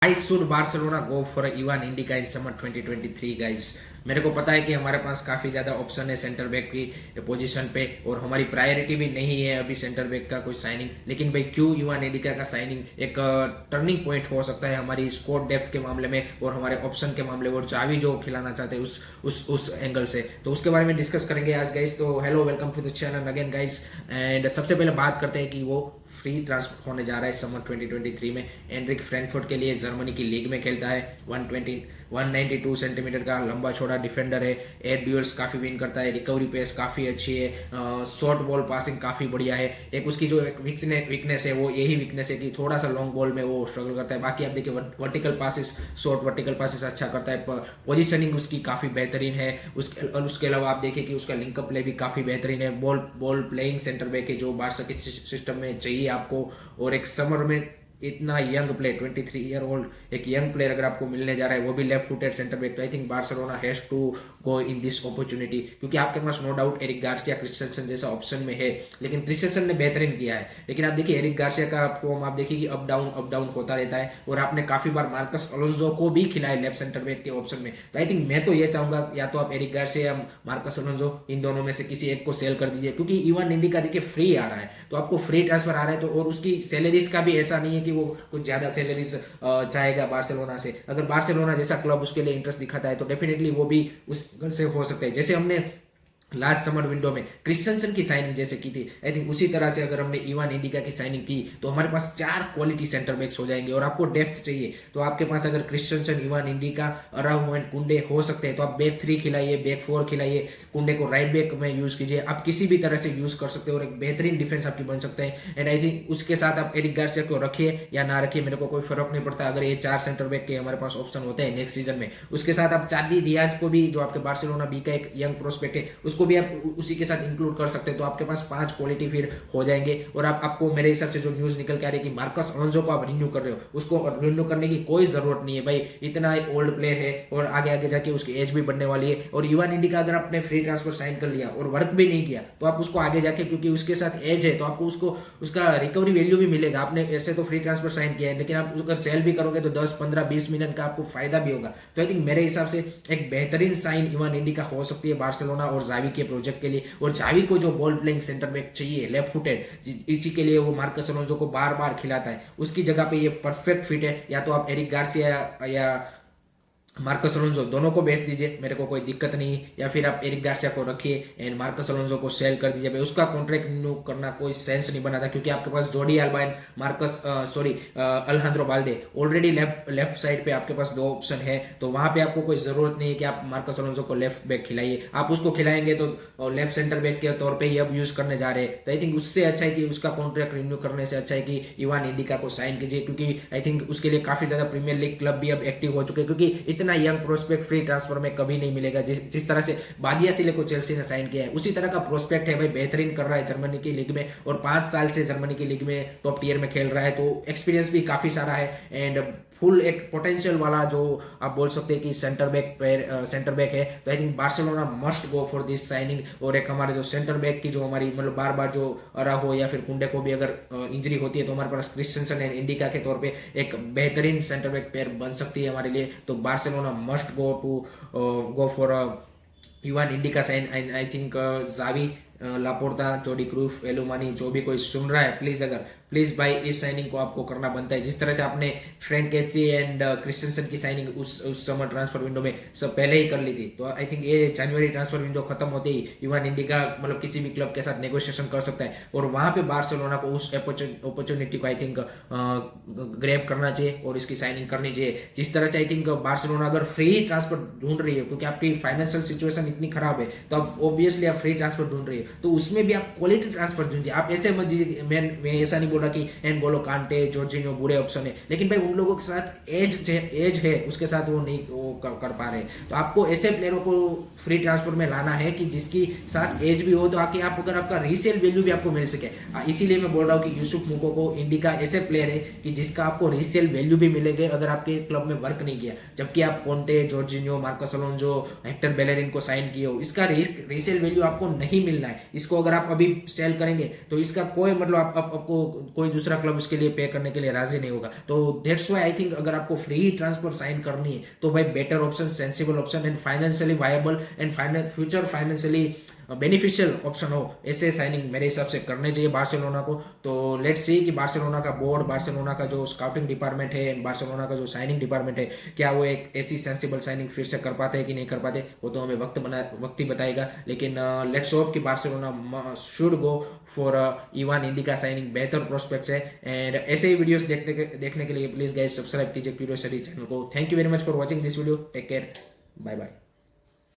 I should Barcelona go for Ivan indica in summer 2023 guys. मेरे को पता है कि हमारे पास काफ़ी ज़्यादा ऑप्शन है सेंटर बैक की पोजीशन पे और हमारी प्रायोरिटी भी नहीं है अभी सेंटर बैक का कोई साइनिंग। लेकिन भाई क्यों इवान इंडिका का साइनिंग एक टर्निंग पॉइंट हो सकता है हमारी स्क्वाड डेप्थ के मामले में और हमारे ऑप्शन के मामले में और चाबी जो खिलाना चाहते हैं उस एंगल से। तो उसके बारे में डिस्कस करेंगे आज गाइस। तो hello, welcome to the channel again guys. And सबसे पहले बात करते हैं कि वो फ्री ट्रांसफर होने जा रहा है समर 2023 में। एनरिक फ्रैंकफर्ट के लिए जर्मनी की लीग में खेलता है। 192 सेंटीमीटर का लंबा छोड़ा डिफेंडर है। एयर ड्यूल्स काफ़ी विन करता है। रिकवरी पेस काफ़ी अच्छी है। शॉर्ट बॉल पासिंग काफ़ी बढ़िया है। एक उसकी जो एक वीकनेस है वो यही वीकनेस है कि थोड़ा सा लॉन्ग बॉल में वो स्ट्रगल करता है। बाकी आप देखिए vertical passes, short vertical passes अच्छा करता है। पोजिशनिंग उसकी काफ़ी बेहतरीन है। उसके अलावा आप देखिए कि उसका लिंकअप प्ले भी काफ़ी बेहतरीन है। बॉल प्लेइंग सेंटर बैक है जो बारसा के सिस्टम में चाहिए आपको। और एक समर में इतना यंग प्लेयर 23 ईयर ओल्ड एक यंग प्लेयर अगर आपको मिलने जा रहा है वो भी लेफ्ट फुटेड सेंटर बैक, तो I think Barcelona has to go in this opportunity. क्योंकि आपके पास no doubt Eric Garcia Christensen जैसा ऑप्शन में है, लेकिन क्रिस्टेंसन ने बेहतरीन किया है। लेकिन आप देखिए एरिक गार्सिया का फॉर्म आप देखिए कि अप डाउन होता रहता है। और आपने काफी बार मार्कस अलोंसो को भी खिलाया लेफ्ट सेंटर बैक के ऑप्शन में। तो आई थिंक मैं तो ये चाहूंगा या तो आप एरिक गार्सिया या मार्कस अलोंसो इन दोनों में से किसी एक को सेल कर दीजिए। क्योंकि इवान इंडिका देखिए फ्री आ रहा है, तो आपको फ्री ट्रांसफर आ रहा है तो और उसकी सैलरीज का भी ऐसा नहीं है कि वो कुछ ज्यादा सैलरीज चाहेगा बार्सिलोना से। अगर बार्सिलोना जैसा क्लब उसके लिए इंटरेस्ट दिखाता है तो डेफिनेटली वो भी उस से हो सकता है। जैसे हमने लास्ट समर विंडो में क्रिस्टेंसन की साइनिंग जैसे की थी, आई थिंक उसी तरह से अगर हमने इवान इंडिका की साइनिंग की तो हमारे पास 4 क्वालिटी सेंटर बैक्स हो जाएंगे। और आपको डेप्थ चाहिए तो आपके पास अगर क्रिस्टेंसन, इवान इंडिका, अराउहो एंड कुंडे हो सकते हैं तो आप बैक 3 खिलाइए, बैक 4 खिलाइए, कुंडे को राइट बैक में यूज कीजिए। आप किसी भी तरह से यूज कर सकते हो और एक बेहतरीन डिफेंस आपकी बन सकते हैं। एंड आई थिंक उसके साथ आप एरिक गार्सिया को रखिए या ना रखिए, मेरे को कोई फर्क नहीं पड़ता। अगर ये 4 सेंटर बैक के हमारे पास ऑप्शन होते हैं नेक्स्ट सीजन में, उसके साथ आप चादी डियाज को भी, जो आपके बार्सिलोना बी का एक यंग प्रोस्पेक्ट है, उसको भी आप उसी के साथ इंक्लूड कर सकते हैं। तो आपके पास 5 क्वालिटी फिर हो जाएंगे। और आपको मेरे हिसाब से जो न्यूज निकल के आ रही है कि मार्कस अलोंसो को आप रिन्यू कर रहे हो, उसको रिन्यू करने की कोई जरूरत नहीं है भाई। इतना एक ओल्ड प्लेयर है और आगे आगे जाके उसकी एज भी बढ़ने वाली है। और इवान इंडिका अगर आपने फ्री ट्रांसफर साइन कर लिया और वर्क भी नहीं किया तो आप उसको आगे जाके, क्योंकि उसके साथ एज है, तो आपको उसको उसका रिकवरी वैल्यू भी मिलेगा। आपने ऐसे तो फ्री ट्रांसफर साइन किया है, लेकिन आप अगर सेल भी करोगे तो 10 15 20 मिलियन का आपको फायदा भी होगा। तो आई थिंक मेरे हिसाब से एक बेहतरीन साइन इवान इंडिका हो सकती है बार्सिलोना और जावी के प्रोजेक्ट के लिए। और जावी को जो बॉल प्लेइंग सेंटर बैक चाहिए लेफ्ट फुटेड, इसी के लिए वो मार्कस अलोंसो को बार बार खिलाता है। उसकी जगह पे ये परफेक्ट फिट है। या तो आप एरिक गार्सिया या मार्कस अलोंसो दोनों को बेच दीजिए, मेरे को कोई दिक्कत नहीं है। या फिर आप एरिक गार्सिया को रखिए एंड मार्कस अलोंसो को सेल कर दीजिए भाई। उसका कॉन्ट्रैक्ट रिन्यू करना कोई सेंस नहीं बनाता, क्योंकि आपके पास Jordi Alba and Alejandro Balde already left side पे आपके पास 2 ऑप्शन है। तो वहां पे आपको कोई जरूरत नहीं है कि आप मार्कस अलोंसो को लेफ्ट बैक खिलाइए। आप उसको खिलाएंगे तो लेफ्ट सेंटर बैक के तौर पर ही अब यूज करने जा रहे हैं। तो आई थिंक उससे अच्छा है कि उसका कॉन्ट्रैक्ट रिन्यू करने से अच्छा है कि इवान इंडिका को साइन कीजिए। क्योंकि आई थिंक उसके लिए काफी ज्यादा प्रीमियर लीग क्लब भी अब एक्टिव हो चुके हैं। क्योंकि इतना यंग प्रोस्पेक्ट फ्री ट्रांसफर में कभी नहीं मिलेगा। जिस तरह से बादिया सिले को चेल्सी ने साइन किया है उसी तरह का प्रोस्पेक्ट है भाई। बेहतरीन कर रहा है जर्मनी की लीग में और 5 साल से जर्मनी की लीग में टॉप टियर में खेल रहा है, तो एक्सपीरियंस भी काफी सारा है। एंड फुल एक पोटेंशियल वाला जो आप बोल सकते हैं कि सेंटर बैक है। तो I think Barcelona must go for this signing. और एक हमारे जो सेंटर बैक की जो हमारी मतलब बार बार जो अराहो या फिर कुंडे को भी अगर इंजरी होती है तो हमारे पास क्रिस्टेंसन एंड इंडिका के तौर पे एक बेहतरीन सेंटर बैक पेयर बन सकती है हमारे लिए। तो Barcelona must go for Ivan Indica sign. And I think Xavi, Laporta, Jordi Cruyff, एलुमानी, जो भी कोई सुन रहा है प्लीज भाई इस साइनिंग को आपको करना बनता है। जिस तरह से आपने फ्रैंक केसी एंड क्रिस्टेंसन की साइनिंग उस समर ट्रांसफर विंडो में सब पहले ही कर ली थी, तो आई थिंक ये जनवरी ट्रांसफर विंडो खत्म होते ही इवान इंडिका मतलब किसी भी क्लब के साथ नेगोशिएशन कर सकता है। और वहां पे बार्सिलोना को उस अपॉर्चुनिटी को आई थिंक ग्रैब करना चाहिए और इसकी साइनिंग करनी चाहिए। जिस तरह से आई थिंक बार्सिलोना अगर फ्री ट्रांसफर ढूंढ रही है, क्योंकि आपकी फाइनेंशियल सिचुएशन इतनी खराब है, तो अब ऑब्वियसली आप फ्री ट्रांसफर ढूंढ रही है तो उसमें भी आप क्वालिटी ट्रांसफर ढूंढिए। आप ऐसे मत दीजिए, मैं ऐसा नहीं बोल रहा कि एनगोलो कांटे, जॉर्जिनियो बुरे ऑप्शन है, लेकिन भाई उन लोगों के साथ एज है उसके साथ वो नहीं वो कर पा रहे। तो आपको ऐसे प्लेयरों को फ्री ट्रांसफर में लाना है कि जिसकी साथ एज भी हो, तो आके आप अगर आपका रीसेल वैल्यू भी आपको मिल सके। इसीलिए मैं बोल रहा हूँ कि यूसुफ मुको को इंडिका ऐसे प्लेयर है कि जिसका आपको रीसेल वैल्यू भी मिलेगा अगर आपके क्लब में वर्क नहीं किया। जबकि आप कोंटे, जॉर्जिनियो, मार्कस अलोंसो, हेक्टर बेलेरिन को साइन किए हो, इसका रीसेल वैल्यू आपको नहीं मिलना है। इसको अगर आप अभी सेल करेंगे तो इसका कोई मतलब आपको कोई दूसरा क्लब उसके लिए पे करने के लिए राजी नहीं होगा। तो दैट्स व्हाई आई थिंक अगर आपको फ्री ट्रांसफर साइन करनी है तो भाई better option, sensible option and financially viable and future financially beneficial option हो, ऐसे साइनिंग मेरे हिसाब से करने चाहिए बार्सिलोना को। तो लेट्स सी कि बार्सिलोना का बोर्ड, बार्सिलोना का जो स्काउटिंग डिपार्टमेंट है, बार्सिलोना का जो साइनिंग डिपार्टमेंट है, क्या वो एक ऐसी सेंसिबल साइनिंग फिर से कर पाते हैं कि नहीं कर पाते, वो तो हमें वक्त ही बताएगा। लेकिन लेट्स होप कि Barcelona should go for Ivan Indi का साइनिंग, बेहतर प्रोस्पेक्ट है। एंड ऐसे ही वीडियोस देखने के लिए प्लीज गाइस सब्सक्राइब कीजिए क्यूरियोसिटी चैनल को। Thank you very much for watching this video, take care, bye bye.